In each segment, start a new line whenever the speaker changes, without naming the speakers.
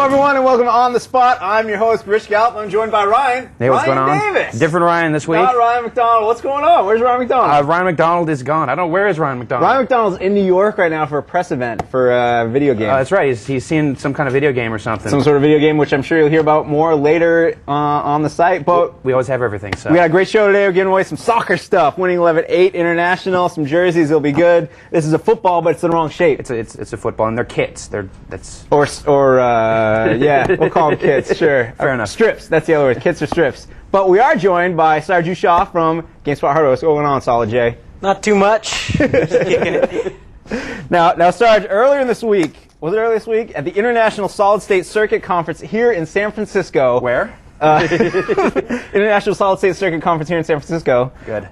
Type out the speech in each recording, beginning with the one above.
everyone, and welcome to On the Spot. I'm your host, Rich Gallup. I'm joined by Ryan.
Hey, what's going on?
Davis.
Different Ryan this week.
Not Ryan McDonald. What's going on? Where's Ryan McDonald?
Ryan McDonald is gone. I don't know. Where is Ryan McDonald?
Ryan McDonald's in New York right now for a press event for a video game.
That's right. He's seeing some kind of video game or something.
Some sort of video game, which I'm sure you'll hear about more later on the site. But
we always have everything. So
we got a great show today. We're giving away some soccer stuff. Winning 11-8 international. Some jerseys. It'll be good. This is a football, but it's in the wrong shape.
It's a football, and they're kits.
Yeah, we'll call them kits. Sure.
Fair enough.
Strips. That's the other word. Kits or strips. But we are joined by Sarju Shah from GameSpot Hardware. What's going on, Solid J?
Not too much.
Now, Sarge, earlier this week, at the International Solid State Circuit Conference here in San Francisco.
Where?
International Solid State Circuit Conference here in San Francisco.
Good.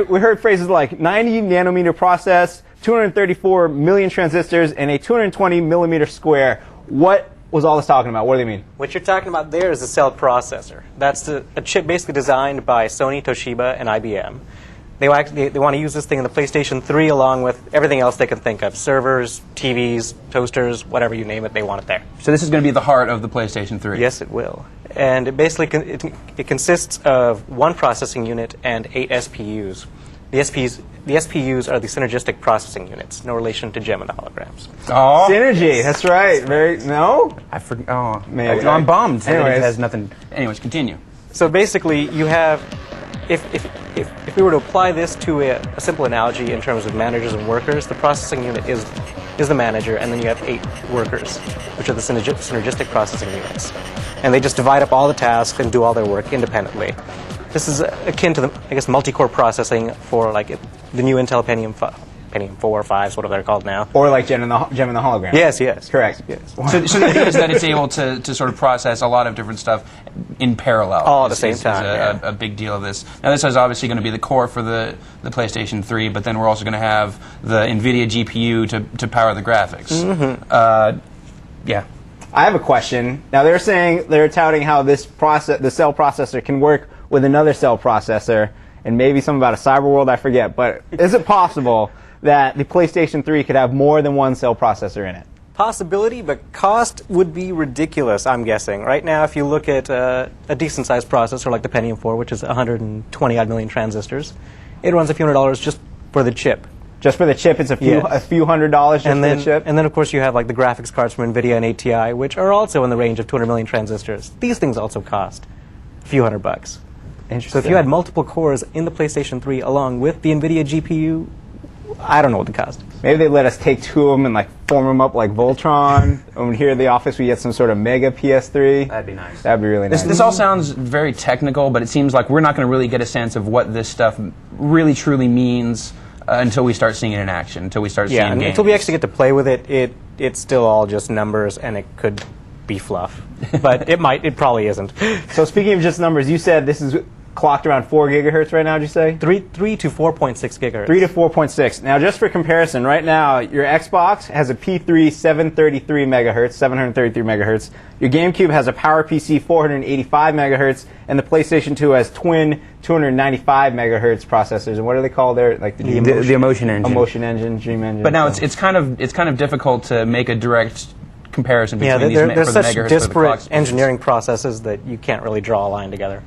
We heard phrases like 90 nanometer process, 234 million transistors, and a 220 millimeter square. What was all this talking about? What do they mean?
What you're talking about there is a cell processor. That's a chip basically designed by Sony, Toshiba, and IBM. They want to use this thing in the PlayStation 3 along with everything else they can think of. Servers, TVs, toasters, whatever you name it, they want it there.
So this is going to be the heart of the PlayStation 3.
Yes, it will. And it basically it consists of one processing unit and 8 SPUs. The SPUs are the synergistic processing units, no relation to gem and holograms.
Oh, synergy. That's right. No,
I forgot. Oh,
maybe.
I'm bummed.
Anyways.
It has nothing. Anyways, continue.
So basically, you have, if we were to apply this to a simple analogy in terms of managers and workers, the processing unit is the manager, and then you have 8 workers, which are the synergistic processing units. And they just divide up all the tasks and do all their work independently. This is akin to the, I guess, multi-core processing for like the new Intel Pentium 4 or 5s, whatever they're called now.
Or like gem and the hologram.
Yes.
Correct.
Yes.
So the idea is that it's able to sort of process a lot of different stuff in parallel.
All at the same time.
Is a big deal of this. Now this is obviously going to be the core for the PlayStation 3, but then we're also going to have the NVIDIA GPU to power the graphics.
Mm-hmm.
Yeah.
I have a question. Now they're touting how the cell processor can work with another cell processor, and maybe something about a cyber world, I forget. But is it possible that the PlayStation 3 could have more than one cell processor in it?
Possibility, but cost would be ridiculous, I'm guessing. Right now, if you look at a decent-sized processor like the Pentium 4, which is 120-odd million transistors, it runs a few $100 just for the chip.
Just for the chip, it's a few $100 just for the chip?
And then, of course, you have like the graphics cards from NVIDIA and ATI, which are also in the range of 200 million transistors. These things also cost a few $100. So if you had multiple cores in the PlayStation 3 along with the NVIDIA GPU, I don't know what the cost is.
Maybe they let us take 2 of them and like form them up like Voltron. And here at the office we get some sort of mega PS3.
That'd be nice.
That'd be really nice.
This all sounds very technical, but it seems like we're not going to really get a sense of what this stuff really truly means until we start seeing it in action, until we start seeing games.
Until we actually get to play with it, it's still all just numbers, and it could be fluff. But it probably isn't.
So speaking of just numbers, you said this is clocked around 4 gigahertz right now, did you say?
3 to 4.6 gigahertz.
3 to 4.6. Now, just for comparison, right now, your Xbox has a P3 733 megahertz. Your GameCube has a PowerPC 485 megahertz, and the PlayStation 2 has twin 295 megahertz processors. And what are they called there? Like
the Emotion Engine.
Emotion Engine, Dream Engine.
But now it's kind of difficult to make a direct comparison between these
there's
for the
such
megahertz
disparate engineering processes that you can't really draw a line together.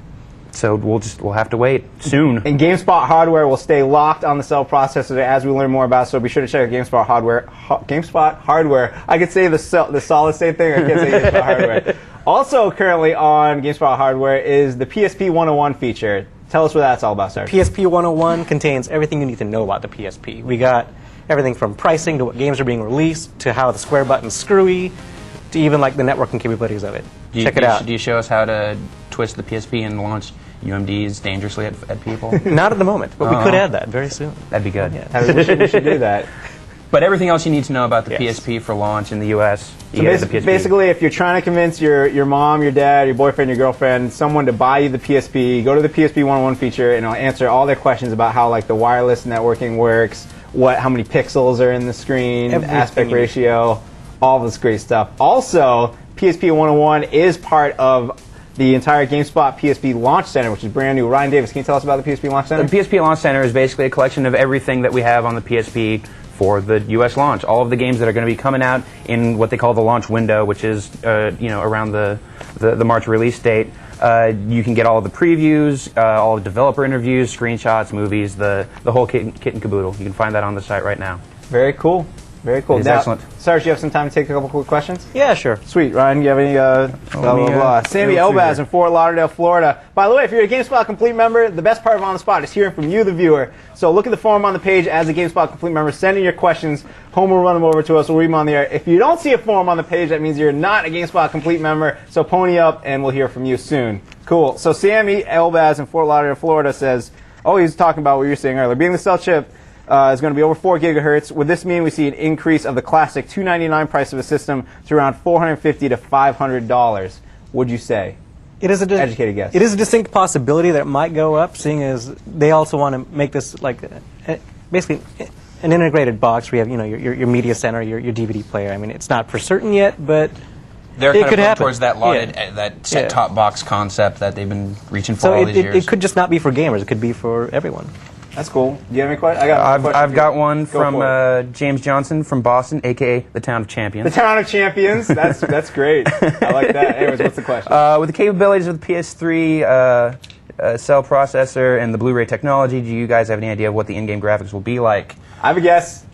So we'll have to wait soon.
And GameSpot Hardware will stay locked on the cell processor as we learn more about it, so be sure to check out GameSpot Hardware. GameSpot Hardware. I could say the solid state thing, I can't say GameSpot Hardware. Also currently on GameSpot Hardware is the PSP 101 feature. Tell us what that's all about, sir.
PSP 101 contains everything you need to know about the PSP. We got everything from pricing to what games are being released to how the square button's screwy to even like the networking capabilities of it. Check it out.
Do you show us how to twist the PSP and launch UMDs dangerously at people?
Not at the moment, but we could add that very soon.
That'd be good.
Yeah. We should do that.
But everything else you need to know about the PSP for launch in the U.S.
So basically, if you're trying to convince your mom, your dad, your boyfriend, your girlfriend, someone to buy you the PSP, go to the PSP 101 feature, and it'll answer all their questions about how like the wireless networking works, how many pixels are in the screen, aspect ratio, all this great stuff. Also, PSP 101 is part of the entire GameSpot PSP Launch Center, which is brand new. Ryan Davis, can you tell us about the PSP Launch Center?
The PSP Launch Center is basically a collection of everything that we have on the PSP for the U.S. launch. All of the games that are going to be coming out in what they call the launch window, which is around the March release date. You can get all of the previews, all the developer interviews, screenshots, movies, the whole kit and caboodle. You can find that on the site right now.
Very cool. Very cool.
It's excellent.
Sarge, you have some time to take a couple quick questions?
Yeah, sure.
Sweet. Ryan, you have any Sammy Elbaz in Fort Lauderdale, Florida. By the way, if you're a GameSpot Complete member, the best part of On the Spot is hearing from you, the viewer. So look at the form on the page as a GameSpot Complete member. Send in your questions. Home will run them over to us. We'll read them on the air. If you don't see a form on the page, that means you're not a GameSpot Complete member. So pony up, and we'll hear from you soon. Cool. So Sammy Elbaz in Fort Lauderdale, Florida says, he's talking about what you were saying earlier. Being the stealth chip is going to be over 4 gigahertz. Would this mean we see an increase of the classic $299 price of a system to around $450 to $500? Would you say?
It is a
educated guess.
It is a distinct possibility that it might go up, seeing as they also want to make this like basically an integrated box where you have your media center, your DVD player. I mean, it's not for certain yet, but
they're
it
kind
could
of
happen
towards that that set-top box concept that they've been reaching for all these years.
It could just not be for gamers. It could be for everyone.
That's cool. Do you have any questions?
I've got one from James Johnson from Boston, a.k.a. the Town of Champions.
The Town of Champions? That's great. I like that. Anyways, what's the question?
With the capabilities of the PS3 cell processor and the Blu-ray technology, do you guys have any idea of what the in-game graphics will be like?
I have a guess.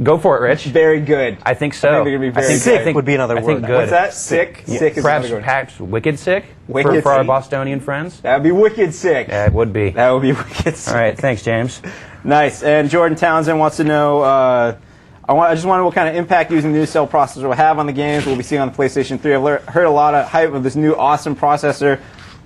Go for it, Rich.
Very good.
I think so.
I think they're going to be very good.
Sick would be another word.
I think good.
What's that? Sick?
Yeah.
Sick is
perhaps wicked sick
wicked
for our
sick.
Bostonian friends.
That would be wicked sick.
Yeah, it would be.
That would be wicked sick.
All right, thanks, James.
Nice. And Jordan Townsend wants to know, I just wonder what kind of impact using the new cell processor will have on the games we'll be seeing on the PlayStation 3. I've heard a lot of hype of this new awesome processor,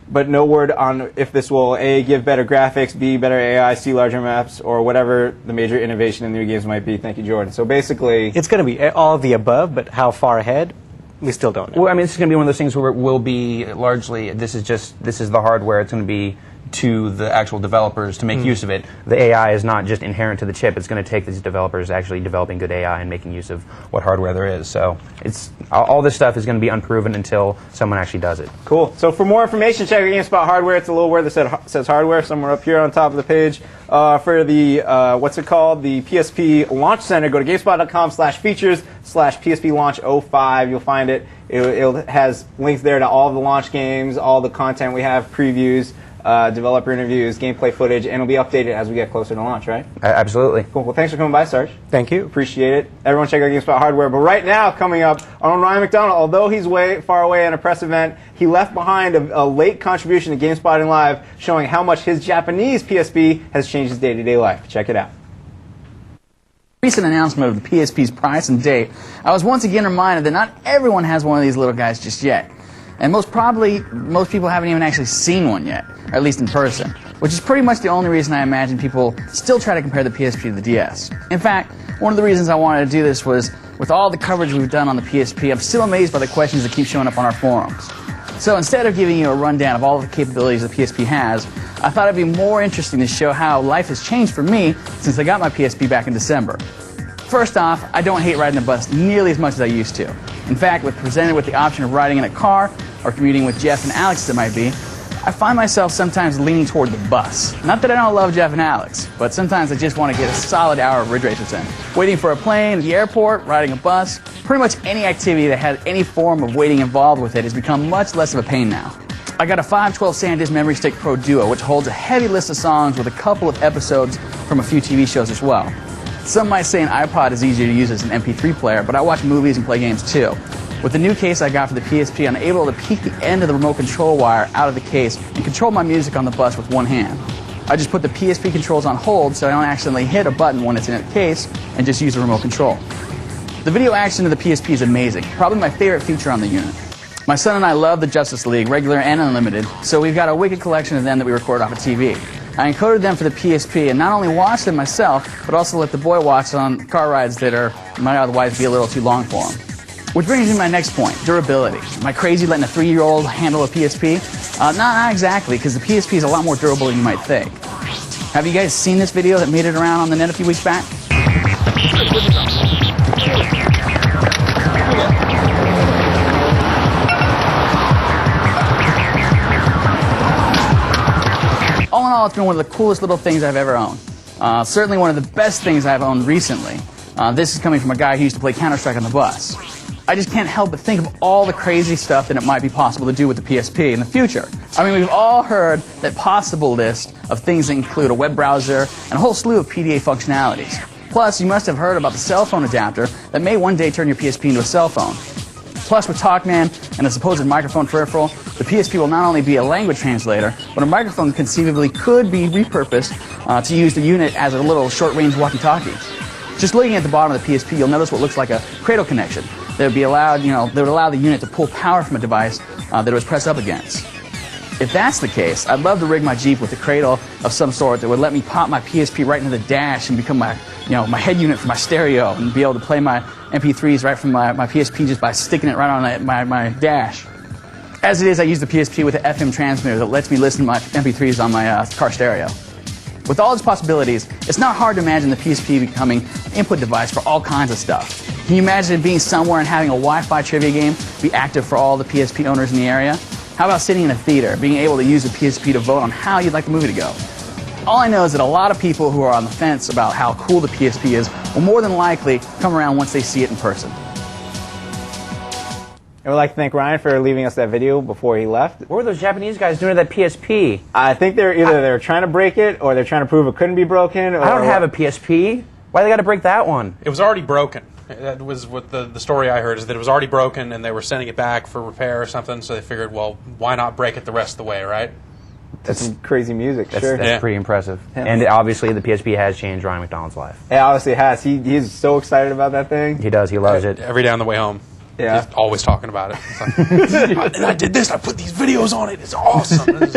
but no word on if this will A, give better graphics, B, better AI, C, larger maps, or whatever the major innovation in the new games might be. Thank you, Jordan. So basically,
it's going to be all of the above, but how far ahead, we still don't know.
Well, I mean, this is going to be one of those things where it will be largely, this is the hardware. It's going to be to the actual developers to make use of it. The AI is not just inherent to the chip. It's going to take these developers actually developing good AI and making use of what hardware there is. So it's all this stuff is going to be unproven until someone actually does it.
Cool. So for more information, check out GameSpot Hardware. It's a little word that says hardware somewhere up here on top of the page. For the, what's it called? The PSP Launch Center, go to GameSpot.com/features/PSP Launch 05. You'll find it. It has links there to all the launch games, all the content we have, previews, developer interviews, gameplay footage, and it'll be updated as we get closer to launch, right?
Absolutely.
Cool. Well, thanks for coming by, Sarge.
Thank you.
Appreciate it. Everyone check out GameSpot Hardware. But right now, coming up, our own Ryan McDonald, although he's way far away at a press event, he left behind a late contribution to GameSpotting Live showing how much his Japanese PSP has changed his day-to-day life. Check it out.
Recent announcement of the PSP's price and date, I was once again reminded that not everyone has one of these little guys just yet. And most people haven't even actually seen one yet, or at least in person, which is pretty much the only reason I imagine people still try to compare the PSP to the DS. In fact, one of the reasons I wanted to do this was, with all the coverage we've done on the PSP, I'm still amazed by the questions that keep showing up on our forums. So instead of giving you a rundown of all of the capabilities the PSP has, I thought it'd be more interesting to show how life has changed for me since I got my PSP back in December. First off, I don't hate riding the bus nearly as much as I used to. In fact, when presented with the option of riding in a car or commuting with Jeff and Alex as it might be, I find myself sometimes leaning toward the bus. Not that I don't love Jeff and Alex, but sometimes I just want to get a solid hour of Ridge Racers in. Waiting for a plane at the airport, riding a bus, pretty much any activity that has any form of waiting involved with it has become much less of a pain now. I got a 512 SanDisk Memory Stick Pro Duo, which holds a heavy list of songs with a couple of episodes from a few TV shows as well. Some might say an iPod is easier to use as an MP3 player, but I watch movies and play games too. With the new case I got for the PSP, I'm able to peek the end of the remote control wire out of the case and control my music on the bus with one hand. I just put the PSP controls on hold so I don't accidentally hit a button when it's in the case and just use the remote control. The video action of the PSP is amazing, probably my favorite feature on the unit. My son and I love the Justice League, regular and unlimited, so we've got a wicked collection of them that we record off of TV. I encoded them for the PSP and not only watched them myself, but also let the boy watch on car rides that might otherwise be a little too long for him. Which brings me to my next point, durability. Am I crazy letting a 3-year-old handle a PSP? Not exactly, because the PSP is a lot more durable than you might think. Have you guys seen this video that made it around on the net a few weeks back? All in all, it's been one of the coolest little things I've ever owned. Certainly one of the best things I've owned recently. This is coming from a guy who used to play Counter-Strike on the bus. I just can't help but think of all the crazy stuff that it might be possible to do with the PSP in the future. I mean, we've all heard that possible list of things that include a web browser and a whole slew of PDA functionalities. Plus, you must have heard about the cell phone adapter that may one day turn your PSP into a cell phone. Plus, with TalkMan and a supposed microphone peripheral, the PSP will not only be a language translator, but a microphone conceivably could be repurposed to use the unit as a little short-range walkie-talkie. Just looking at the bottom of the PSP, you'll notice what looks like a cradle connection that would be allowed, that would allow the unit to pull power from a device that it was pressed up against. If that's the case, I'd love to rig my Jeep with a cradle of some sort that would let me pop my PSP right into the dash and become my head unit for my stereo and be able to play my MP3s right from my PSP just by sticking it right on my dash. As it is, I use the PSP with an FM transmitter that lets me listen to my MP3s on my car stereo. With all its possibilities, it's not hard to imagine the PSP becoming an input device for all kinds of stuff. Can you imagine being somewhere and having a Wi-Fi trivia game be active for all the PSP owners in the area? How about sitting in a theater, being able to use the PSP to vote on how you'd like the movie to go? All I know is that a lot of people who are on the fence about how cool the PSP is will more than likely come around once they see it in person.
I would like to thank Ryan for leaving us that video before he left.
What were those Japanese guys doing to that PSP?
I think they're trying to break it, or they're trying to prove it couldn't be broken. Or
I don't have a PSP. Why they got to break that one?
It was already broken. That was what the story I heard, is that it was already broken and they were sending it back for repair or something, so they figured, well, why not break it the rest of the way, right?
That's some crazy music,
That's
sure.
pretty impressive.
Yeah.
And obviously the PSP has changed Ryan McDonald's life.
It obviously has. He's so excited about that thing.
He does. He loves it.
Every day on the way home.
Yeah.
He's always talking about it. It's like, and I did this, I put these videos on it, it's awesome. It's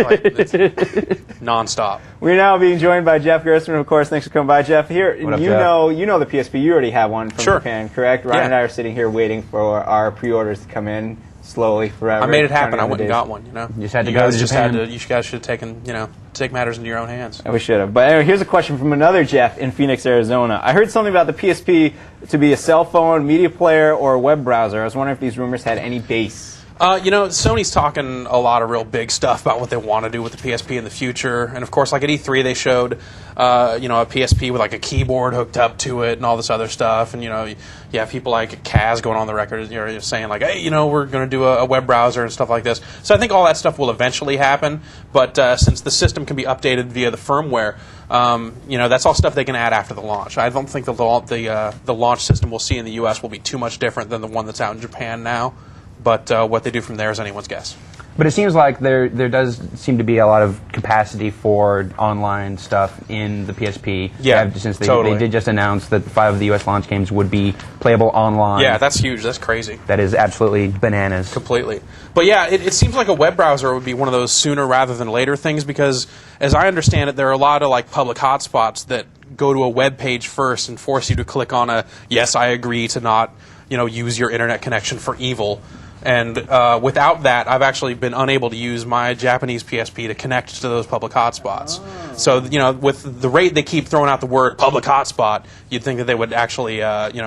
nonstop.
We're now being joined by Jeff Gerstmann, of course. Thanks for coming by, Jeff. Here,
What up,
you
Jeff?
know the PSP. You already have one from
Sure.
Japan, correct? Ryan
Yeah.
and I are sitting here waiting for our pre-orders to come in slowly, forever.
I made it happen.
counting
I
down the
went and
days.
got one, you know?
You just had to
You
go
guys
to
just
Japan.
had to, you guys should have taken, take matters into your own hands.
We should have. But anyway, here's a question from another Jeff in Phoenix, Arizona. I heard something about the PSP to be a cell phone, media player, or a web browser. I was wondering if these rumors had any base.
Sony's talking a lot of real big stuff about what they want to do with the PSP in the future. And of course, like at E3, they showed, a PSP with like a keyboard hooked up to it and all this other stuff. And, you have people like Kaz going on the record, saying like, hey, we're going to do a web browser and stuff like this. So I think all that stuff will eventually happen. But since the system can be updated via the firmware, that's all stuff they can add after the launch. I don't think the launch system we'll see in the U.S. will be too much different than the one that's out in Japan now. But what they do from there is anyone's guess.
But it seems like there does seem to be a lot of capacity for online stuff in the PSP.
Yeah,
since they
totally.
did just announce that 5 of the U.S. launch games would be playable online.
Yeah, that's huge. That's crazy.
That is absolutely bananas.
Completely. But yeah, it seems like a web browser would be one of those sooner rather than later things, because as I understand it, there are a lot of like public hotspots that go to a web page first and force you to click on a yes, I agree to not use your internet connection for evil. And without that, I've actually been unable to use my Japanese PSP to connect to those public hotspots. Oh. So, with the rate they keep throwing out the word public hotspot, you'd think that they would actually,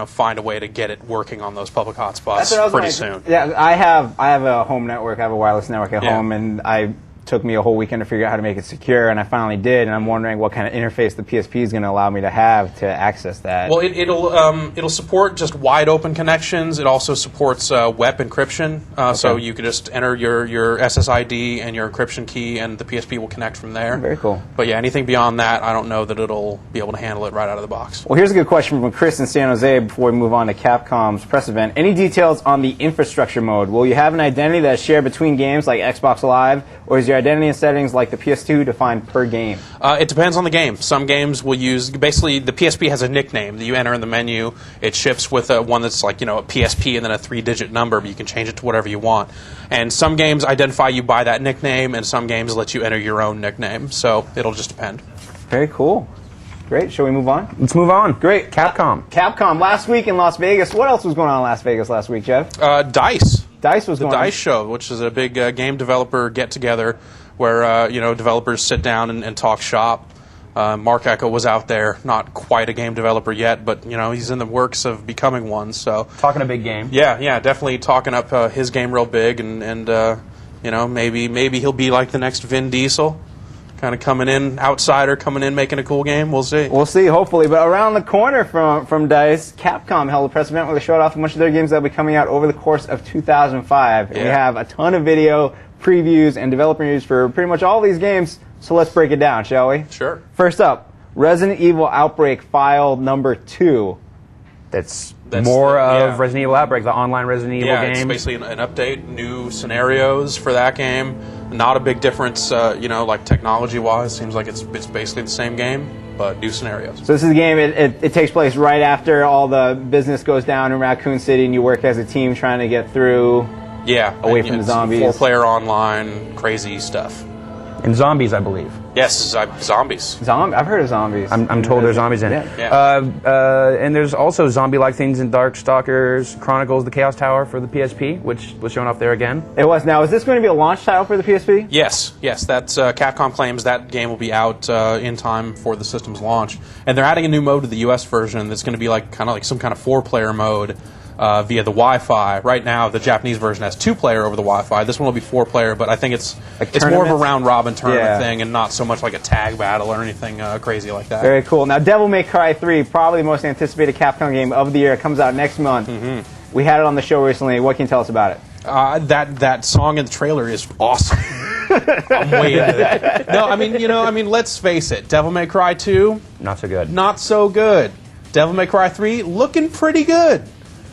find a way to get it working on those public hotspots pretty soon.
Yeah, I have a home network. I have a wireless network at home, and I took me a whole weekend to figure out how to make it secure, and I finally did. And I'm wondering what kind of interface the PSP is going to allow me to have to access that.
Well, it'll support just wide open connections. It also supports web encryption, so you can just enter your SSID and your encryption key, and the PSP will connect from there.
Very cool.
But yeah, anything beyond that, I don't know that it'll be able to handle it right out of the box.
Well, here's a good question from Chris in San Jose before we move on to Capcom's press event. Any details on the infrastructure mode? Will you have an identity that is shared between games like Xbox Live, or is your identity and settings like the PS2 defined per game?
It depends on the game. Some games will use, basically, the PSP has a nickname that you enter in the menu. It ships with one that's like, a PSP and then a 3-digit number, but you can change it to whatever you want. And some games identify you by that nickname, and some games let you enter your own nickname. So it'll just depend.
Very cool. Great. Shall we move on?
Let's move on.
Great.
Capcom.
Capcom last week in Las Vegas. What else was going on in Las Vegas last week, Jeff?
DICE.
DICE was
the
going on.
DICE show, which is a big game developer get-together where developers sit down and talk shop. Mark Echo was out there, not quite a game developer yet, but he's in the works of becoming one. So
talking a big game.
Yeah, definitely talking up his game real big, and maybe he'll be like the next Vin Diesel. kind of coming in, outsider coming in, making a cool game. We'll see.
We'll see, hopefully. But around the corner from DICE, Capcom held a press event where they showed off a bunch of their games that will be coming out over the course of 2005. And we have a ton of video, previews, and developer news for pretty much all these games. So let's break it down, shall we?
Sure.
First up, Resident Evil Outbreak File number 2.
That's more of Resident Evil Outbreak, the online Resident Evil game.
Yeah, it's basically an update, new scenarios for that game. Not a big difference, like technology-wise. Seems like it's basically the same game, but new scenarios.
So this is a game, it takes place right after all the business goes down in Raccoon City, and you work as a team trying to get through away from the zombies.
4-player online, crazy stuff.
And zombies, I believe.
Yes, zombies.
I've heard of zombies.
I'm told there's zombies in it.
Yeah.
And there's also zombie-like things in Darkstalkers Chronicles, the Chaos Tower for the PSP, which was shown off there again.
It was. Now, is this going to be a launch title for the PSP?
Yes. That's Capcom claims that game will be out in time for the system's launch, and they're adding a new mode to the US version that's going to be kind of some kind of 4-player mode. Via the Wi-Fi. Right now, the Japanese version has 2-player over the Wi-Fi. This one will be 4-player, but I think it's more of a round-robin tournament thing and not so much like a tag battle or anything crazy like that.
Very cool. Now, Devil May Cry 3, probably the most anticipated Capcom game of the year. It comes out next month. Mm-hmm. We had it on the show recently. What can you tell us about it?
That song in the trailer is awesome. I'm way into that. No, let's face it. Devil May Cry 2,
not so good.
Not so good. Devil May Cry 3, looking pretty good.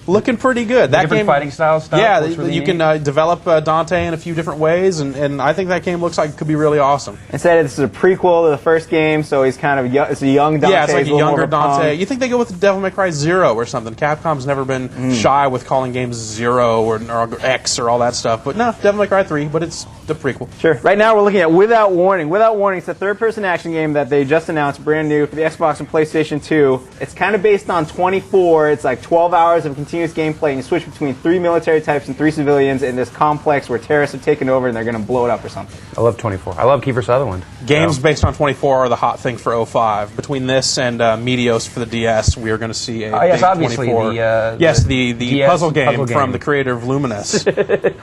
Looking pretty good.
That different game, fighting style stuff.
Yeah, really you can develop Dante in a few different ways, and I think that game looks like it could be really awesome.
Instead, this is a prequel to the first game, so he's kind of it's a young Dante.
Yeah, it's like a younger Dante. You think they go with Devil May Cry 0 or something? Capcom's never been shy with calling games 0 or X or all that stuff, but no, Devil May Cry 3, but it's the prequel.
Sure. Right now, we're looking at Without Warning. Without Warning is a third-person action game that they just announced, brand new for the Xbox and PlayStation 2. It's kind of based on 24. It's like 12 hours of continuous gameplay, and you switch between 3 military types and 3 civilians in this complex where terrorists have taken over and they're going to blow it up or something.
I love 24. I love Kiefer Sutherland.
Games based on 24 are the hot thing for 05. Between this and Meteos for the DS, we are going to see a big
obviously
24. The puzzle game from the creator of Luminous.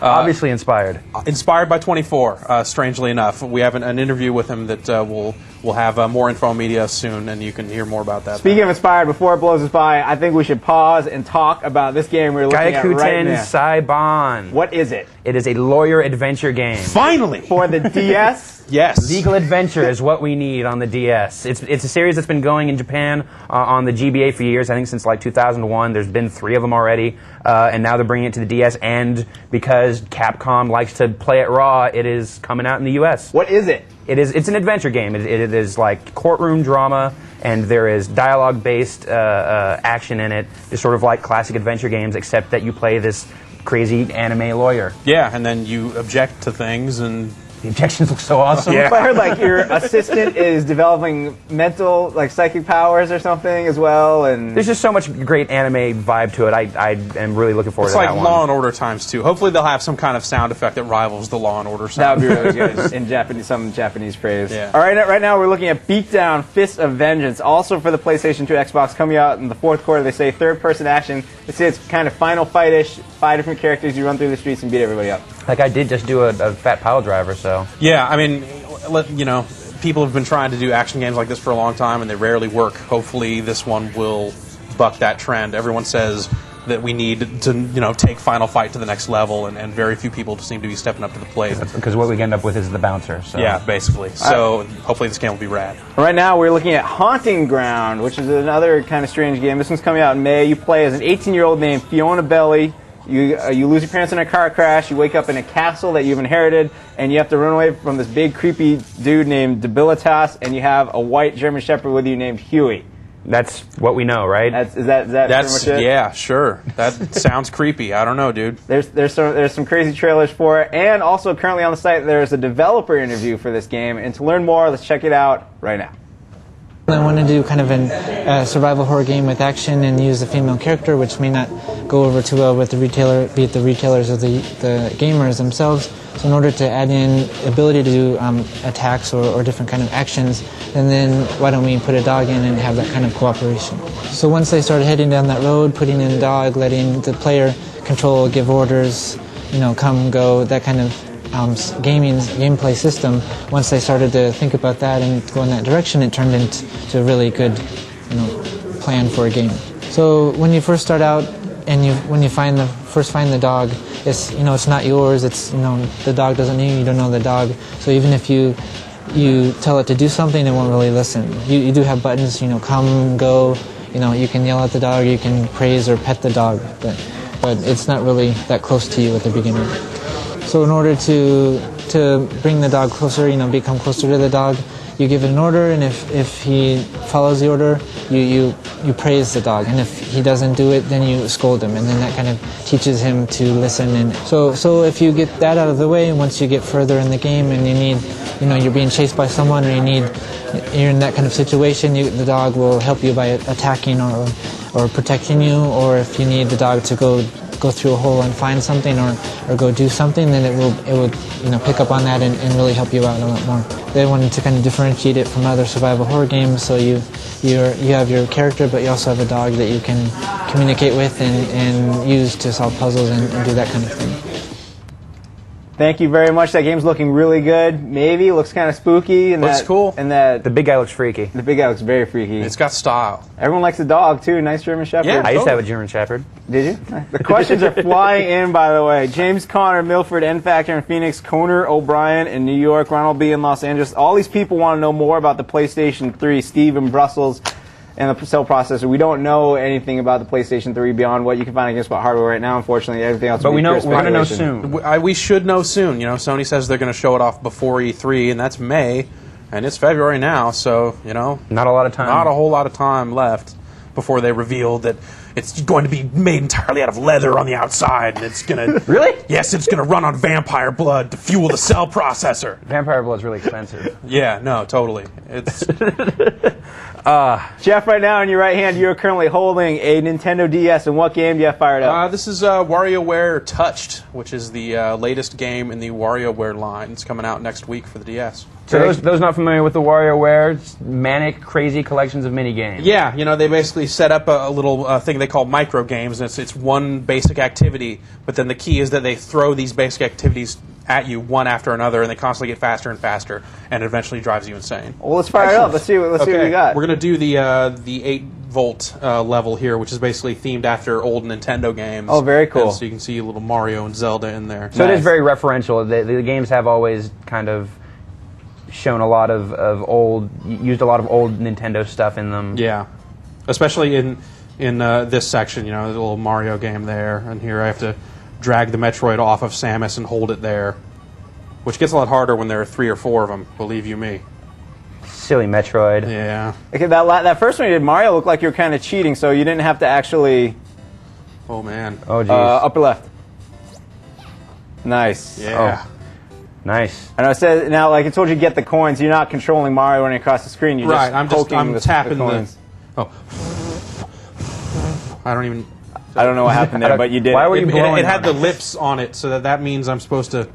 Obviously inspired.
Inspired by 24, strangely enough. We have an interview with him that we'll have more info on Meteos soon, and you can hear more about that.
Speaking of inspired, before it blows us by, I think we should pause and talk about this game we're looking at right now.
Saiban.
What is it?
It is a lawyer adventure game.
Finally!
For the DS?
Yes.
Legal adventure is what we need on the DS. It's a series that's been going in Japan on the GBA for years. I think since like 2001. There's been 3 of them already, and now they're bringing it to the DS. And because Capcom likes to play it raw, it is coming out in the US.
What is it?
It's an adventure game. It is like courtroom drama, and there is dialogue-based action in it. It's sort of like classic adventure games, except that you play this crazy anime lawyer.
Yeah, and then you object to things, and
the objections look so awesome.
Yeah. I heard like your assistant is developing mental, like psychic powers or something as well, and
there's just so much great anime vibe to it. I am really looking forward to that one.
It's like Law and Order times 2. Hopefully they'll have some kind of sound effect that rivals the Law and Order sound.
That would be really good in Japanese, some Japanese phrase.
Yeah.
All right, right now we're looking at Beatdown: Fist of Vengeance, also for the PlayStation 2, Xbox, coming out in the 4th quarter. They say third-person action. They say it's kind of Final Fight-ish. 5 different characters. You run through the streets and beat everybody up.
Like I did just do a fat pile driver, so.
Yeah, I mean, people have been trying to do action games like this for a long time, and they rarely work. Hopefully this one will buck that trend. Everyone says that we need to, take Final Fight to the next level, and very few people seem to be stepping up to the plate.
Because what we end up with is the bouncer. So.
Yeah, basically. So hopefully this game will be rad.
Right now we're looking at Haunting Ground, which is another kind of strange game. This one's coming out in May. You play as an 18-year-old named Fiona Belly. You lose your parents in a car crash, you wake up in a castle that you've inherited, and you have to run away from this big creepy dude named Debilitas, and you have a white German Shepherd with you named Huey.
That's what we know, right?
Is that pretty much it?
Yeah, sure. That sounds creepy. I don't know, dude.
There's some crazy trailers for it, and also currently on the site there's a developer interview for this game, and to learn more, let's check it out right now.
I wanted to do kind of a survival horror game with action and use a female character, which may not go over too well with the retailers or the gamers themselves. So in order to add in ability to do attacks or different kind of actions, and then why don't we put a dog in and have that kind of cooperation. So once they started heading down that road, putting in a dog, letting the player control, give orders, come, go, that kind of gameplay system, once they started to think about that and go in that direction, it turned into a really good, plan for a game. So when you first start out and when you find the dog, it's not yours. It's the dog doesn't know you. You don't know the dog. So even if you tell it to do something, it won't really listen. You do have buttons, come, go. You can yell at the dog, you can praise or pet the dog, but it's not really that close to you at the beginning. So in order to bring the dog closer, become closer to the dog, you give it an order, and if he follows the order, you praise the dog, and if he doesn't do it, then you scold him, and then that kind of teaches him to listen. And so if you get that out of the way, once you get further in the game and you need, you're being chased by someone, or you're in that kind of situation, the dog will help you by attacking or protecting you, or if you need the dog to go through a hole and find something or go do something, then it will pick up on that and really help you out a lot more. They wanted to kind of differentiate it from other survival horror games, so you have your character, but you also have a dog that you can communicate with and use to solve puzzles and do that kind of thing.
Thank you very much. That game's looking really good. Maybe looks kind of spooky. And
looks cool.
And that
The big guy looks freaky.
the big guy looks very freaky.
It's got style.
Everyone likes the dog too. Nice German Shepherd.
Yeah.
I used to have a German Shepherd.
Did you? The questions are flying in, by the way. James Conner, Milford, N Factor in Phoenix, Conor O'Brien in New York, Ronald B. in Los Angeles. All these people want to know more about the PlayStation 3. Steve in Brussels and the cell processor. We don't know anything about the PlayStation 3 beyond what you can find on GameSpot Hardware right now. Unfortunately, everything else.
But we're going to know
speculation.
soon.
We should know soon. Sony says they're going to show it off before E3, and that's May, and it's February now, so,
Not a lot of time.
not a whole lot of time left before they reveal that it's going to be made entirely out of leather on the outside, and it's going to...
Really?
Yes, it's going to run on vampire blood to fuel the cell processor.
Vampire blood's really expensive.
Yeah, no, totally. It's...
Jeff, right now in your right hand, you're currently holding a Nintendo DS. And what game do you have fired up?
This is WarioWare Touched, which is the latest game in the WarioWare line. It's coming out next week for the DS.
So those not familiar with the WarioWare, it's manic, crazy collections of mini games.
Yeah, they basically set up a little thing they call micro games, and it's one basic activity, but then the key is that they throw these basic activities at you one after another, and they constantly get faster and faster, and it eventually drives you insane.
Well, let's fire it up. Let's see what you got.
We're going to do the 8-volt level here, which is basically themed after old Nintendo games.
Oh, very cool.
And so you can see a little Mario and Zelda in there.
So it is very referential. The games have always kind of shown a lot of used a lot of old Nintendo stuff in them.
Yeah, especially in this section, the little Mario game there, and here I have to drag the Metroid off of Samus and hold it there, which gets a lot harder when there are 3 or 4 of them, believe you me.
Silly Metroid.
Yeah.
Okay, that first one you did, Mario, looked like you were kind of cheating, so you didn't have to actually...
Oh, man.
Oh, geez.
Upper left. Nice.
Yeah.
Oh. Nice.
I know it says, now, like I told you, get the coins. You're not controlling Mario running across the screen. You're
Right,
just
I'm tapping
the coins.
Oh. I don't even...
I don't know what happened there, but you did.
Why were you blowing
It had
on
the
it?
lips on it, so that means I'm supposed to...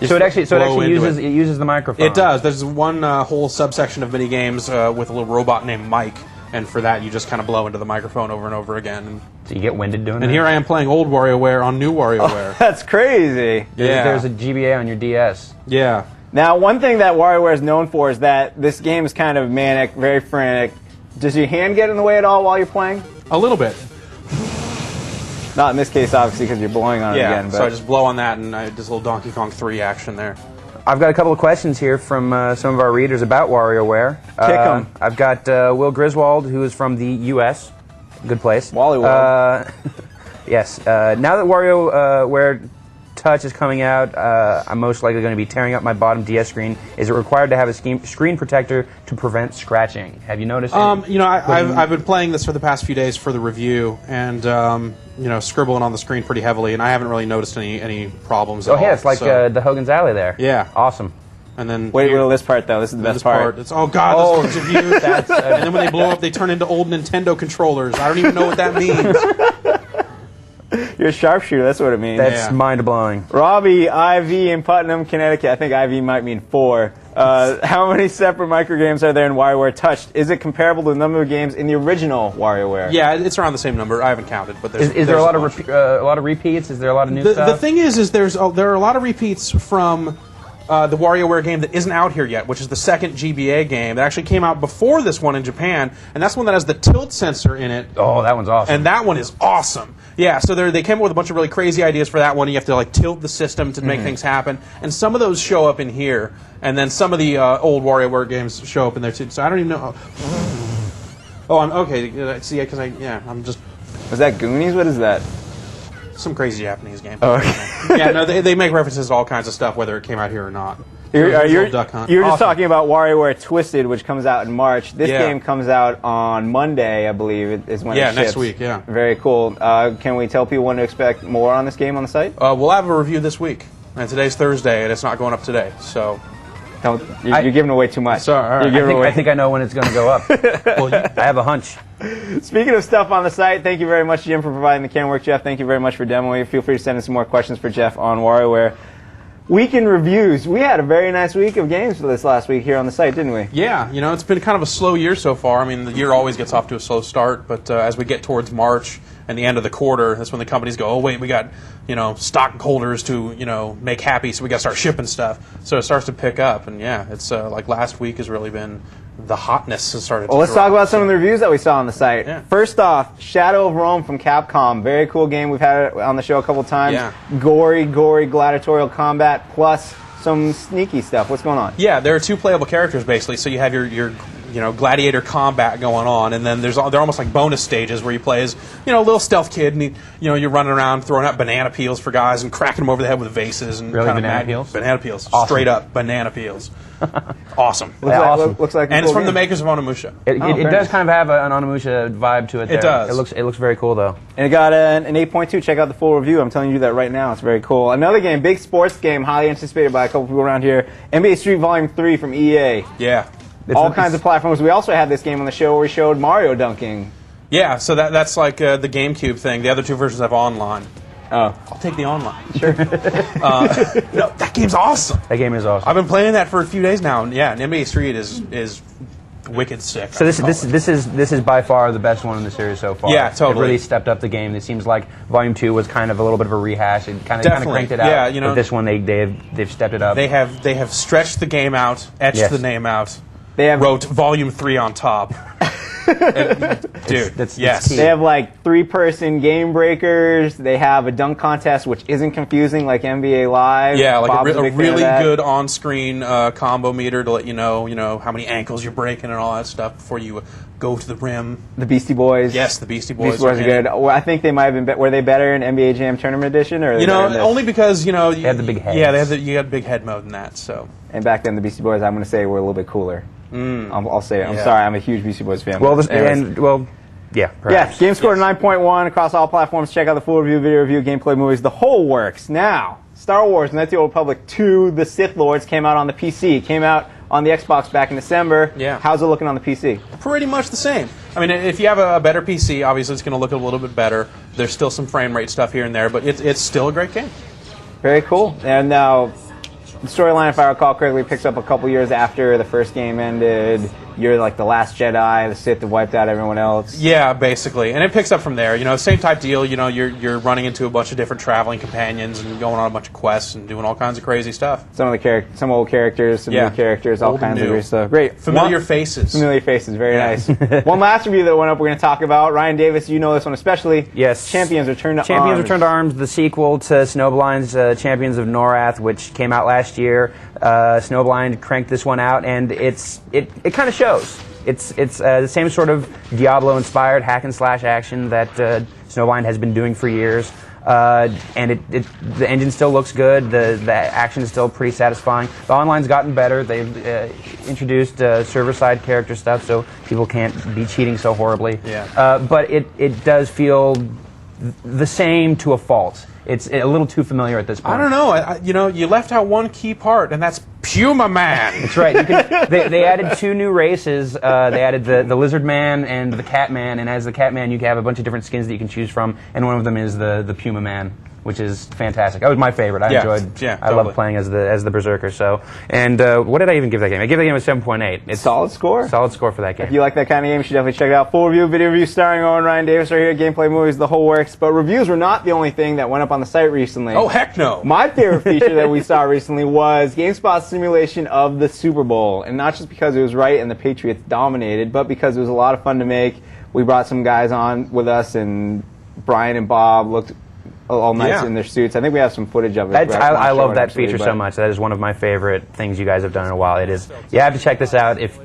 So it actually
blow into
uses the microphone.
It does. There's one whole subsection of mini games with a little robot named Mike, and for that you just kind of blow into the microphone over and over again.
So you get winded doing that.
And here I am playing old WarioWare on new WarioWare.
That's crazy.
Yeah.
There's a GBA on your DS.
Yeah.
Now, one thing that WarioWare is known for is that this game is kind of manic, very frantic. Does your hand get in the way at all while you're playing?
A little bit.
Not in this case, obviously, because you're blowing on it again. But
So I just blow on that, and just a little Donkey Kong 3 action there.
I've got a couple of questions here from some of our readers about WarioWare.
Kick 'em.
I've got Will Griswold, who is from the U.S. Good place.
Wallywood.
Yes. Now that WarioWare Touch is coming out, I'm most likely going to be tearing up my bottom DS screen. Is it required to have a screen protector to prevent scratching? Have you noticed?
I've been playing this for the past few days for the review, and scribbling on the screen pretty heavily, and I haven't really noticed any problems at all.
Oh, yeah, it's like the Hogan's Alley there.
Yeah.
Awesome.
And then
Wait till this part, though. This is the best part.
It's, oh, God, this review. And then when they blow up, they turn into old Nintendo controllers. I don't even know what that means.
You're a sharpshooter. That's what it means.
That's mind-blowing.
Robbie, IV in Putnam, Connecticut. I think IV might mean 4. How many separate microgames are there in WarioWare Touched? Is it comparable to the number of games in the original WarioWare?
Yeah, it's around the same number. I haven't counted, but there's
Is there a lot of repeats? Is there a lot of new stuff?
The thing is there are a lot of repeats from the WarioWare game that isn't out here yet, which is the second GBA game that actually came out before this one in Japan, and that's one that has the tilt sensor in it.
Oh, that one's awesome.
And that one is awesome. Yeah, so they came up with a bunch of really crazy ideas for that one. You have to like tilt the system to make things happen, and some of those show up in here, and then some of the old WarioWare games show up in there too. So I don't even know. Oh, I'm okay. See, because I'm just.
Was that Goonies? What is that?
Some crazy Japanese game.
Oh, okay.
Yeah, no, they make references to all kinds of stuff, whether it came out here or not.
You're
Duck Hunt.
just
Awesome.
talking about WarioWare Twisted, which comes out in March. This
Yeah.
game comes out on Monday, I believe, is when it ships.
Next week, yeah.
Very cool. Can we tell people when to expect more on this game on the site?
We'll have a review this week, and today's Thursday, and it's not going up today, so...
You're giving away too much.
Sorry, all right.
You're giving away.
I think I know when it's going to go up. I have a hunch.
Speaking of stuff on the site, thank you very much, Jim, for providing the camera work. Jeff, thank you very much for demoing. Feel free to send in some more questions for Jeff on WarioWare. Week in reviews. We had a very nice week of games for this last week here on the site, didn't we?
Yeah, it's been kind of a slow year so far. I mean, the year always gets off to a slow start, but as we get towards March and the end of the quarter, that's when the companies go, oh, wait, we got, stockholders to, make happy, so we got to start shipping stuff. So it starts to pick up, and yeah, it's like last week has really been, the hotness has started to
Well, let's
drop.
talk about some of the reviews that we saw on the site.
Yeah.
First off, Shadow of Rome from Capcom. Very cool game. We've had it on the show a couple times.
Yeah.
Gory gladiatorial combat plus some sneaky stuff. What's going on?
Yeah, there are two playable characters, basically. So you have your gladiator combat going on, and then they're almost like bonus stages where you play as, a little stealth kid, and you're running around throwing out banana peels for guys and cracking them over the head with vases. And
Really,
kinda
banana
mad-
peels?
Banana peels.
Awesome.
Straight up banana peels. Awesome.
Looks like a
And it's
cool
from the
game.
makers of Onimusha.
It
very
does
nice.
kind of have an Onimusha vibe to it. There.
It does.
It looks very cool though.
And it got an 8.2. Check out the full review. I'm telling you that right now. It's very cool. Another game, big sports game, highly anticipated by a couple people around here. NBA Street Volume 3 from EA.
Yeah.
All kinds of platforms. We also had this game on the show where we showed Mario dunking.
Yeah, so that's like the GameCube thing. The other two versions have online.
Oh.
I'll take the online. Sure. No, that game's awesome.
That game is awesome.
I've been playing that for a few days now, and yeah, and NBA Street is wicked sick.
So this is by far the best one in the series so far.
Yeah, totally.
It really stepped up the game. It seems like Volume 2 was kind of a little bit of a rehash. It kind of
Definitely.
cranked it out.
Yeah,
But this one they've stepped it up.
They have stretched the game out, etched
Yes.
the name out,
They have
wrote Volume 3 on top. Dude,
That's
yes.
key.
They have like 3-person game breakers. They have a dunk contest, which isn't confusing like NBA Live.
Yeah, like
Bob's
a
big fan of
really
that.
good on-screen combo meter to let you know how many ankles you're breaking and all that stuff before you go to the rim.
The Beastie Boys.
Yes, the Beastie Boys.
Beastie Boys are
in
good.
it.
Well, I think they might have been. Were they better in NBA Jam Tournament Edition, or are they better in this?
Only because you
have the big heads.
Yeah, you got big head mode in that. So
And back then, the Beastie Boys, I'm going to say, were a little bit cooler. I'll say it. I'm
Yeah.
sorry. I'm a huge Beastie Boys fan.
well,
Anyways.
yeah,
Yeah,
perhaps.
game score 9.1 across all platforms. Check out the full review, video review, gameplay, movies, the whole works. Now, Star Wars: Knights of the Old Republic 2: The Sith Lords came out on the PC. Came out on the Xbox back in December.
Yeah.
How's it looking on the PC?
pretty much the same. I mean, if you have a better PC, obviously it's going to look a little bit better. There's still some frame rate stuff here and there, but it's still a great game.
Very cool. And now, the storyline, if I recall correctly, picks up a couple years after the first game ended. You're like the last Jedi. The Sith have wiped out everyone else.
Yeah, basically, and it picks up from there. Same type deal. You're running into a bunch of different traveling companions and going on a bunch of quests and doing all kinds of crazy stuff.
Some old characters, some
Yeah.
new characters, all
Old and
kinds of
new.
great stuff. Great.
Familiar faces.
Familiar faces, very
Yeah.
nice. One last review that went up we're going to talk about. Ryan Davis, you know this one especially.
Yes.
Champions Return to
Champions
Arms.
Return to Arms, the sequel to Snowblind's Champions of Norath, which came out last year. Snowblind cranked this one out, and it kind of shows. It's the same sort of Diablo-inspired hack-and-slash action that Snowblind has been doing for years. And the engine still looks good. The action is still pretty satisfying. The online's gotten better. They've introduced server-side character stuff, so people can't be cheating so horribly.
Yeah.
But it does feel the same to a fault. It's a little too familiar at this point.
I don't know. You left out one key part, and that's Puma Man.
That's right. They added 2 new races. They added the Lizard Man and the Cat Man, and as the Cat Man, you have a bunch of different skins that you can choose from, and one of them is the Puma Man, which is fantastic. That was my favorite. I enjoyed.
Yeah,
I love playing as the Berserker. So, and what did I even give that game? I gave that game a 7.8. It's
solid score.
Solid score for that game.
If you like that kind of game, you should definitely check it out. Full review, video review starring Owen Ryan Davis right here. Gameplay, movies, the whole works. But reviews were not the only thing that went up on the site recently.
Oh heck no!
My favorite feature that we saw recently was GameSpot's simulation of the Super Bowl, and not just because it was right and the Patriots dominated, but because it was a lot of fun to make. We brought some guys on with us, and Brian and Bob looked all nice in their suits. I think we have some footage of it.
I love that feature so much. That is one of my favorite things you guys have done in a while. It is. You have to check this out. It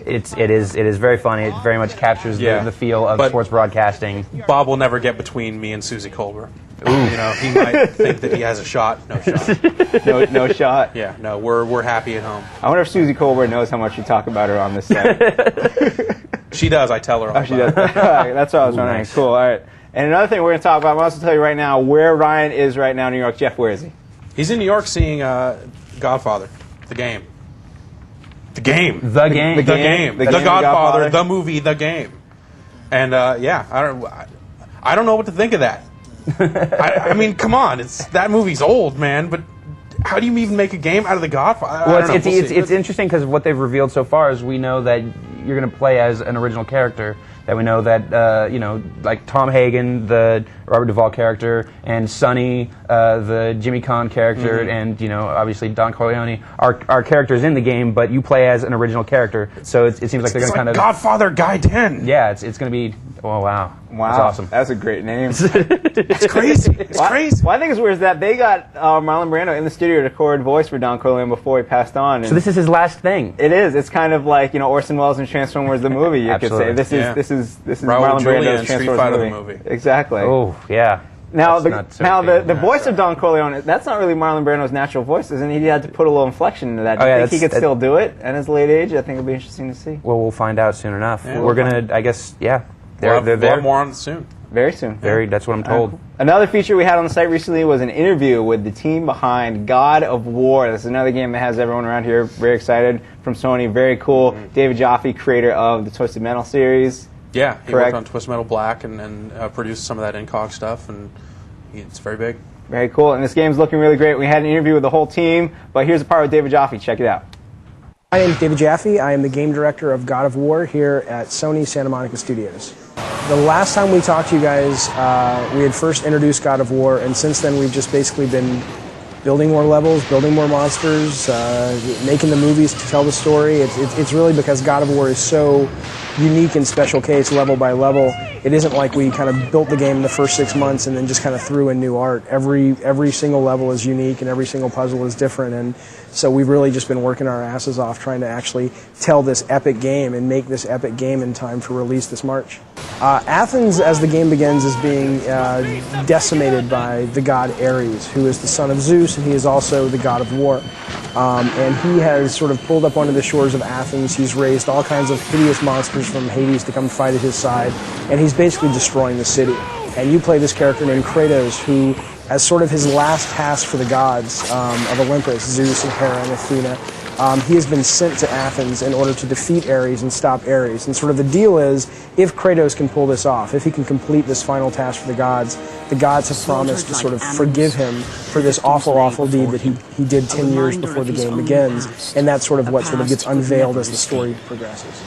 is very funny. It very much captures the feel of sports broadcasting.
Bob will never get between me and Susie Colbert. Ooh. You know, he might think that he has a shot. No shot.
no shot.
Yeah, no. We're happy at home.
I wonder if Susie Colbert knows how much you talk about her on this site.
She does. I tell her all
she does. That's what I was wondering. Nice. Cool. All right. And another thing we're going to talk about, I'm also tell you right now where Ryan is right now in New York. Jeff, where is he?
He's in New York seeing Godfather, the game. The game.
The game.
The game. The Godfather, the movie, the game. And I don't know what to think of that. I mean, come on, that movie's old, man. But how do you even make a game out of the Godfather?
Well, it's interesting because what they've revealed so far is we know that you're going to play as an original character. That we know that like Tom Hagen, the Robert Duvall character, and Sonny, the Jimmy Caan character, and obviously Don Corleone are characters in the game, but you play as an original character. So it seems like they're going to kind of
Godfather Guy 10.
Yeah, it's going to be. Oh wow, that's awesome.
That's a great name.
It's crazy. It's crazy.
Well, I think it's weird is that they got Marlon Brando in the studio to record voice for Don Corleone before he passed on.
So this is his last thing.
It is. It's kind of like Orson Welles in Transformers the movie. You could say this is
Raul
Marlon
Julia
Brando's
in Street Fighter the movie.
Exactly.
Oh yeah.
Now the voice of Don Corleone, that's not really Marlon Brando's natural voice, isn't he? He had to put a little inflection into that. Do you think he could still do it at his late age? I think it'll be interesting to see.
Well, we'll find out soon enough.
Yeah,
We're gonna, I guess,
We'll have more on it soon.
Very soon.
That's what I'm told.
Another feature we had on the site recently was an interview with the team behind God of War. This is another game that has everyone around here very excited from Sony. Very cool. David Jaffe, creator of the Twisted Metal series.
Yeah, he worked on Twisted Metal Black and produced some of that Incog stuff, and it's very big.
Very cool. And this game's looking really great. We had an interview with the whole team, but here's a part with David Jaffe. Check it out.
I am David Jaffe. I am the game director of God of War here at Sony Santa Monica Studios. The last time we talked to you guys, we had first introduced God of War, and since then we've just basically been building more levels, building more monsters, making the movies to tell the story. It's really because God of War is so unique and special case level by level. It isn't like we kind of built the game in the first 6 months and then just kind of threw in new art. Every single level is unique and every single puzzle is different, and so we've really just been working our asses off trying to actually tell this epic game and make this epic game in time for release this March. Athens, as the game begins, is being decimated by the god Ares, who is the son of Zeus, and he is also the god of war. And he has sort of pulled up onto the shores of Athens. He's raised all kinds of hideous monsters from Hades to come fight at his side, and he's basically destroying the city. And you play this character named Kratos, who, as sort of his last task for the gods of Olympus, Zeus and Hera and Athena, he has been sent to Athens in order to defeat Ares and stop Ares. And sort of the deal is, if Kratos can pull this off, if he can complete this final task for the gods have promised to sort of forgive him for this awful, awful deed that he did 10 years before the game begins. And that's sort of what sort of gets unveiled as the story progresses.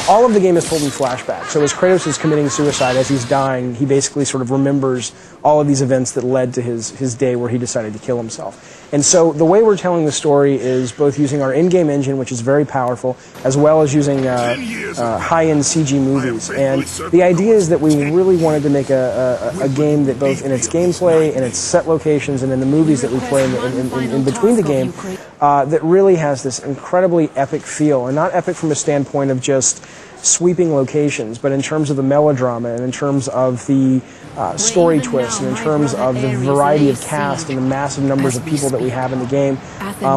All of the game is told in flashback. So as Kratos is committing suicide, as he's dying, he basically sort of remembers all of these events that led to his day where he decided to kill himself. And so the way we're telling the story is both using our in-game engine, which is very powerful, as well as using high-end CG movies. And the idea is that we really wanted to make a game that both in its gameplay and its set locations and in the movies that we play in between the game, that really has this incredibly epic feel. And not epic from a standpoint of just sweeping locations, but in terms of the melodrama and in terms of the story twists and in terms of the variety of cast and the massive numbers of people that we have in the game,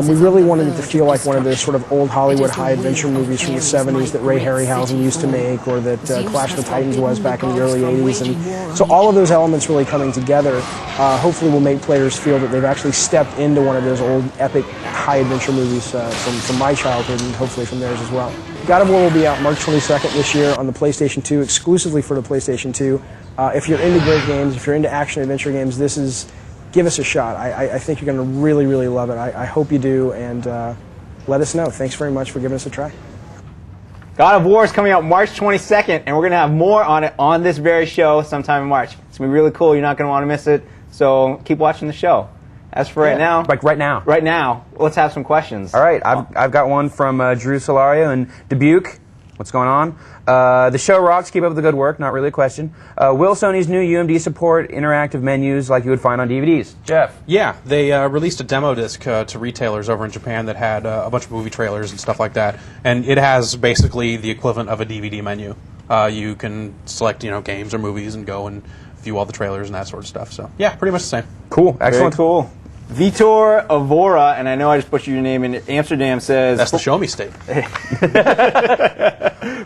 we really wanted it to feel like one of those sort of old Hollywood high adventure movies from the 70s that Ray Harryhausen used to make, or that Clash of the Titans was back in the early 80s. And so all of those elements really coming together hopefully will make players feel that they've actually stepped into one of those old epic high adventure movies from my childhood and hopefully from theirs as well. God of War will be out March 22nd this year on the PlayStation 2, exclusively for the PlayStation 2. If you're into great games, if you're into action-adventure games, give us a shot. I think you're going to really, really love it. I hope you do, and let us know. Thanks very much for giving us a try.
God of War is coming out March 22nd, and we're going to have more on it on this very show sometime in March. It's going to be really cool. You're not going to want to miss it, so keep watching the show. As for right now...
Like right now.
Right now, let's have some questions.
All right, I've got one from Drew Solario in Dubuque. What's going on? The show rocks. Keep up with the good work. Not really a question. Will Sony's new UMD support interactive menus like you would find on DVDs? Jeff?
Yeah, they released a demo disc to retailers over in Japan that had a bunch of movie trailers and stuff like that, and it has basically the equivalent of a DVD menu. You can select, games or movies and go and view all the trailers and that sort of stuff. So yeah, pretty much the same.
Cool. Excellent.
Very cool. Vitor Avora, and I know I just butchered your name in Amsterdam, says...
That's the Show Me State.
From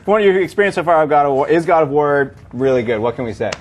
what your experience so far of God of War, is God of War really good? What can we say?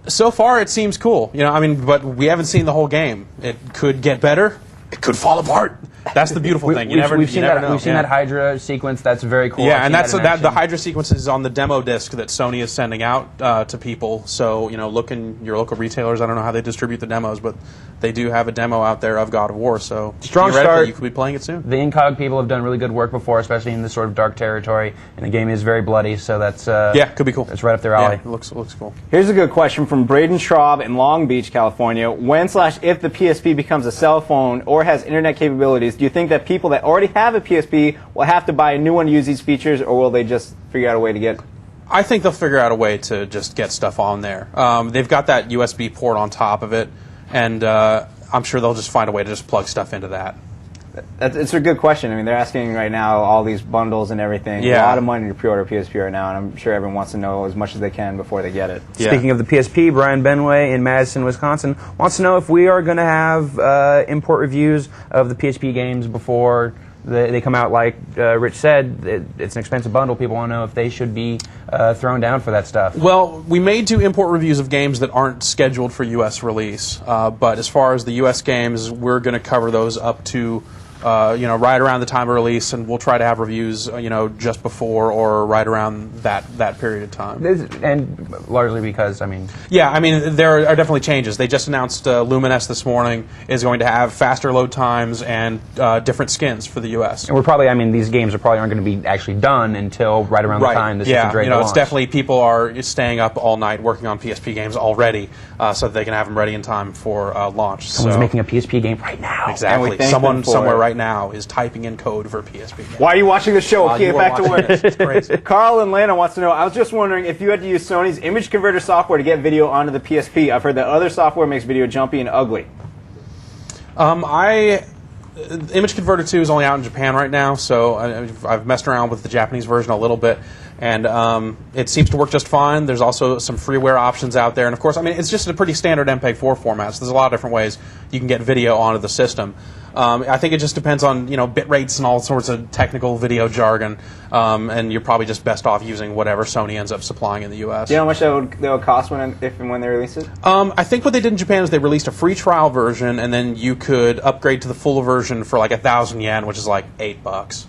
So far, it seems cool. But we haven't seen the whole game. It could get better. It could fall apart. That's the beautiful thing.
We've seen that Hydra sequence. That's very cool.
Yeah, and that's the Hydra sequence is on the demo disc that Sony is sending out to people. So look in your local retailers. I don't know how they distribute the demos, but they do have a demo out there of God of War. So
strong start.
You could be playing it soon.
The Incog people have done really good work before, especially in this sort of dark territory. And the game is very bloody, so that's
could be cool.
That's right up their alley.
Yeah, it looks cool.
Here's a good question from Braden Schraub in Long Beach, California. When/if the PSP becomes a cell phone or has internet capabilities, do you think that people that already have a PSP will have to buy a new one to use these features, or will they just figure out a way to get...
I think they'll figure out a way to just get stuff on there. They've got that USB port on top of it, and I'm sure they'll just find a way to just plug stuff into that.
It's a good question. I mean, they're asking right now all these bundles and everything.
Yeah.
A lot of money to pre-order PSP right now, and I'm sure everyone wants to know as much as they can before they get it.
Yeah.
Speaking of the PSP, Brian Benway in Madison, Wisconsin, wants to know if we are going to have import reviews of the PSP games before they come out. Like Rich said, it's an expensive bundle. People want to know if they should be thrown down for that stuff.
Well, we may do import reviews of games that aren't scheduled for U.S. release, but as far as the U.S. games, we're going to cover those up to right around the time of release, and we'll try to have reviews, just before or right around that period of time.
And largely because,
there are definitely changes. They just announced Lumines this morning is going to have faster load times and different skins for the U.S.
And we're probably, these games aren't going to be actually done until right around the time this is ready to launch.
It's definitely people are staying up all night working on PSP games already so that they can have them ready in time for launch.
Someone's making a PSP game right now.
Exactly. Someone somewhere right now is typing in code for PSP games.
Why are you watching the show? Get back to work.
It's crazy.
Carl in Atlanta wants to know, I was just wondering if you had to use Sony's image converter software to get video onto the PSP. I've heard that other software makes video jumpy and ugly.
Image Converter 2 is only out in Japan right now, so I've messed around with the Japanese version a little bit, and it seems to work just fine. There's also some freeware options out there, and of course, it's just a pretty standard MPEG-4 format, so there's a lot of different ways you can get video onto the system. I think it just depends on bit rates and all sorts of technical video jargon, and you're probably just best off using whatever Sony ends up supplying in the U.S.
Do you know how much that would cost if and when they release it?
I think what they did in Japan is they released a free trial version, and then you could upgrade to the full version for like 1,000 yen, which is like $8.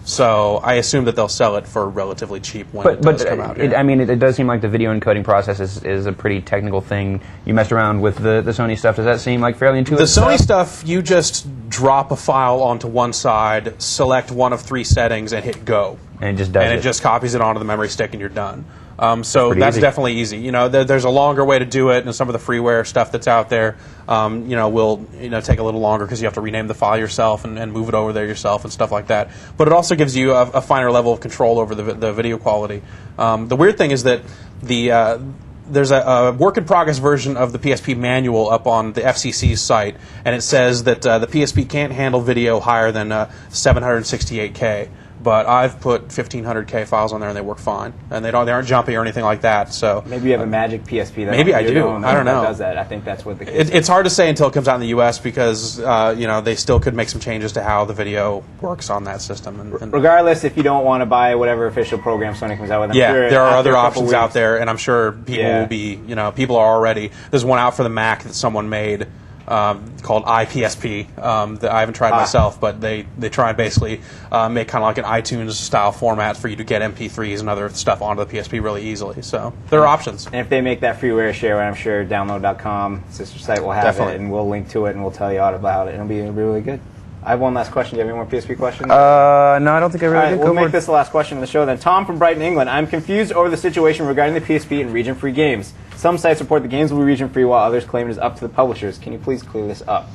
So I assume that they'll sell it for relatively cheap when it does come out here.
It does seem like the video encoding process is a pretty technical thing. You messed around with the Sony stuff. Does that seem like fairly intuitive?
The Sony stuff, you just drop a file onto one side, select one of 3 settings, and hit go.
And it just does it.
And it just copies it onto the memory stick, and you're done. So that's definitely easy. There's a longer way to do it, and some of the freeware stuff that's out there, will take a little longer because you have to rename the file yourself and move it over there yourself and stuff like that. But it also gives you a finer level of control over the video quality. The weird thing is that there's a work-in-progress version of the PSP manual up on the FCC's site, and it says that the PSP can't handle video higher than 768K. but I've put 1500K files on there and they work fine, and they aren't jumpy or anything like that. So
maybe you have a magic PSP. That
maybe I do. I don't know.
That does that. I think that's what the case
it's hard to say until it comes out in the U.S. because they still could make some changes to how the video works on that system. And
regardless, if you don't want to buy whatever official program Sony comes out with,
there are other options out there, and I'm sure people will be. People are already. There's one out for the Mac that someone made. Called iPSP that I haven't tried myself, but they try and basically make kind of like an iTunes style format for you to get MP3s and other stuff onto the PSP really easily. So there are options.
And if they make that freeware share, I'm sure download.com, sister site, will have it, and we'll link to it, and we'll tell you all about it. It'll be really good. I have one last question. Do you have any more PSP questions?
No, I don't think I really
do.
do.
We'll make this the last question of the show then. Tom from Brighton, England. I'm confused over the situation regarding the PSP and region-free games. Some sites report the games will be region-free while others claim it is up to the publishers. Can you please clear this up?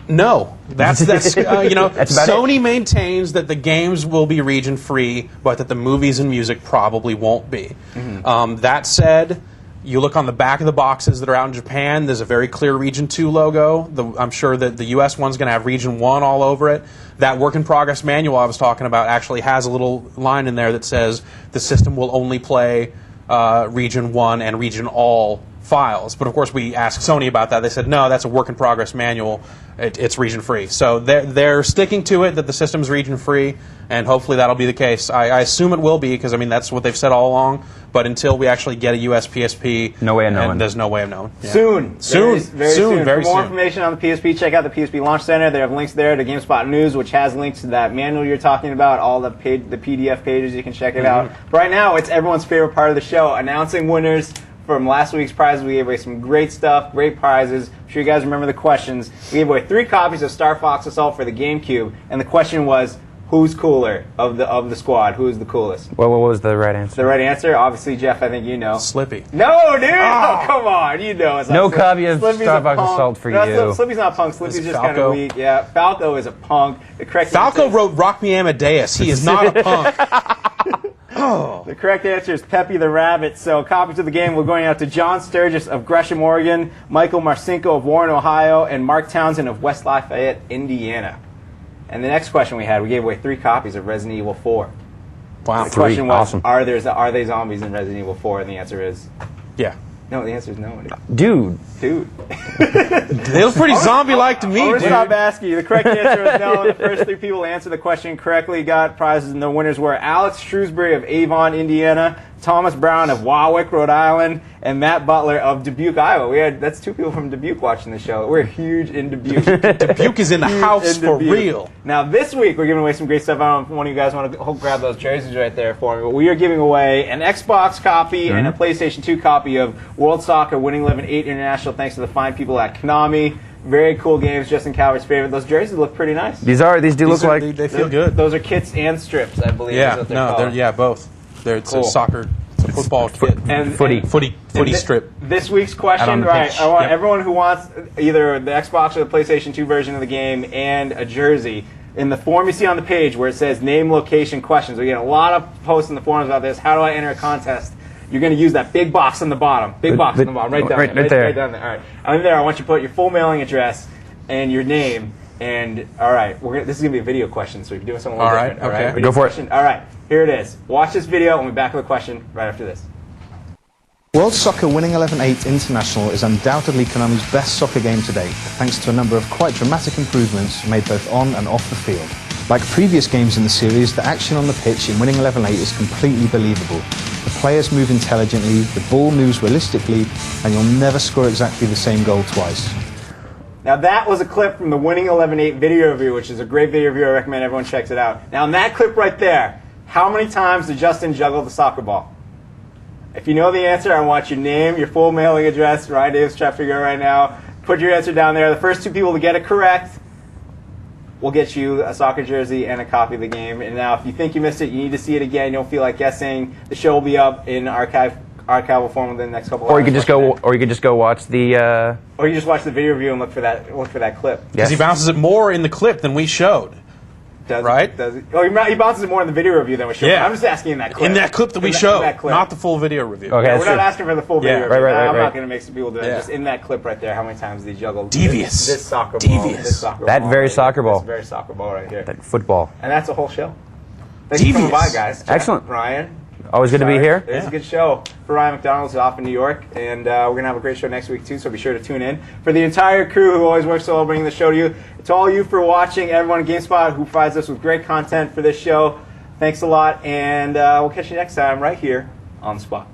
No, that's
That's about
Sony maintains that the games will be region-free, but that the movies and music probably won't be. That said, you look on the back of the boxes that are out in Japan, there's a very clear Region 2 logo. I'm sure that the US one's going to have Region 1 all over it. That work-in-progress manual I was talking about actually has a little line in there that says the system will only play Region 1 and Region All files. But of course we asked Sony about that. They said, no, that's a work-in-progress manual. It's region-free. So they're sticking to it that the system's region-free, and hopefully that'll be the case. I assume it will be, because that's what they've said all along. But until we actually get a US PSP,
no way of knowing.
There's no way of knowing. Yeah.
Soon. Very soon.
For
more information on the PSP, check out the PSP Launch Center. They have links there to GameSpot News, which has links to that manual you're talking about, all the PDF pages. You can check it out. But right now, it's everyone's favorite part of the show, announcing winners from last week's prizes. We gave away some great stuff, great prizes. I'm sure you guys remember the questions. We gave away 3 copies of Star Fox Assault for the GameCube, and the question was, who's cooler of the squad? Who's the coolest?
Well, what was the right answer?
The right answer, obviously, Jeff, I think you know.
Slippy.
No, dude! Oh, come on. You know it's not
no copy of Star Fox Assault for you.
Slippy's not punk. Slippy's just kind of weak. Yeah, Falco is a punk. The correct
Falco
answer
wrote Rock Me Amadeus. He is not a punk.
The correct answer is Peppy the Rabbit. So copies of the game, we're going out to John Sturgis of Gresham, Oregon, Michael Marcinko of Warren, Ohio, and Mark Townsend of West Lafayette, Indiana. And the next question we had, we gave away 3 copies of Resident Evil 4.
Wow.
The question was,
awesome.
are they zombies in Resident Evil 4? And the answer is...
Yeah.
No, the answer is no.
Dude.
They look pretty zombie-like to me,
I'm
dude.
stop asking you. The correct answer is no. The first 3 people to answer the question correctly got prizes, and the winners were Alex Shrewsbury of Avon, Indiana, Thomas Brown of Warwick, Rhode Island, and Matt Butler of Dubuque, Iowa. That's 2 people from Dubuque watching the show. We're huge in Dubuque.
Dubuque is in the house for real.
Now, this week, we're giving away some great stuff. I don't know if one of you guys want to grab those jerseys right there for me, but we are giving away an Xbox copy and a PlayStation 2 copy of World Soccer Winning 11-8 International, thanks to the fine people at Konami. Very cool games, Justin Calvert's favorite. Those jerseys look pretty nice.
These do look like...
They feel good.
Those are kits and strips, I believe.
Yeah,
is what they're called.
both. It's
Cool.
a soccer, it's a football kit. Footy strip.
This week's question,
on the
right?
pitch.
I want everyone who wants either the Xbox or the PlayStation 2 version of the game and a jersey. In the form you see on the page where it says name, location, questions, we get a lot of posts in the forums about this. How do I enter a contest? You're going to use that big box on the bottom. Big box on the bottom, right down there. Right down there. All right. Under there, I want you to put your full mailing address and your name. And all right, this is going to be a video question, so you're doing something a little different.
Okay.
All right,
Go for it.
question. All right, here it is. Watch this video, and we'll be back with a question right after this.
World Soccer Winning 11-8 International is undoubtedly Konami's best soccer game to date, thanks to a number of quite dramatic improvements made both on and off the field. Like previous games in the series, the action on the pitch in Winning 11-8 is completely believable. The players move intelligently, the ball moves realistically, and you'll never score exactly the same goal twice.
Now that was a clip from the Winning 11-8 video review, which is a great video review. I recommend everyone checks it out. Now in that clip right there, how many times did Justin juggle the soccer ball? If you know the answer, I want your name, your full mailing address. Ryan Davis trying to figure out right now. Put your answer down there. The first 2 people to get it correct will get you a soccer jersey and a copy of the game. And now if you think you missed it, you need to see it again. You don't feel like guessing. The show will be up in archival form within the next couple of hours.
Or you could just go watch the...
Or you just watch the video review and look for that clip.
Because he bounces it more in the clip than we showed.
Does
right?
He? Does he? Oh, he bounces it more in the video review than we showed.
Yeah.
I'm just asking in that clip.
In that clip that we showed, not the full video review.
Okay,
yeah, we're not asking for the full video review. I'm not going to make some people do that. Just in that clip right there, how many times did he juggle this soccer ball? This soccer
that
ball
very
right
soccer
here.
ball.
This very soccer ball right here.
That football.
And that's a whole show. Thanks for coming by, guys. Jeff,
Excellent.
Ryan.
Always good to be here.
It's a good show. For Ryan McDonald, who's off in New York, and we're going to have a great show next week, too, so be sure to tune in. For the entire crew who always works so well bringing the show to you, to all you for watching, everyone at GameSpot who provides us with great content for this show, thanks a lot, and we'll catch you next time right here on the spot.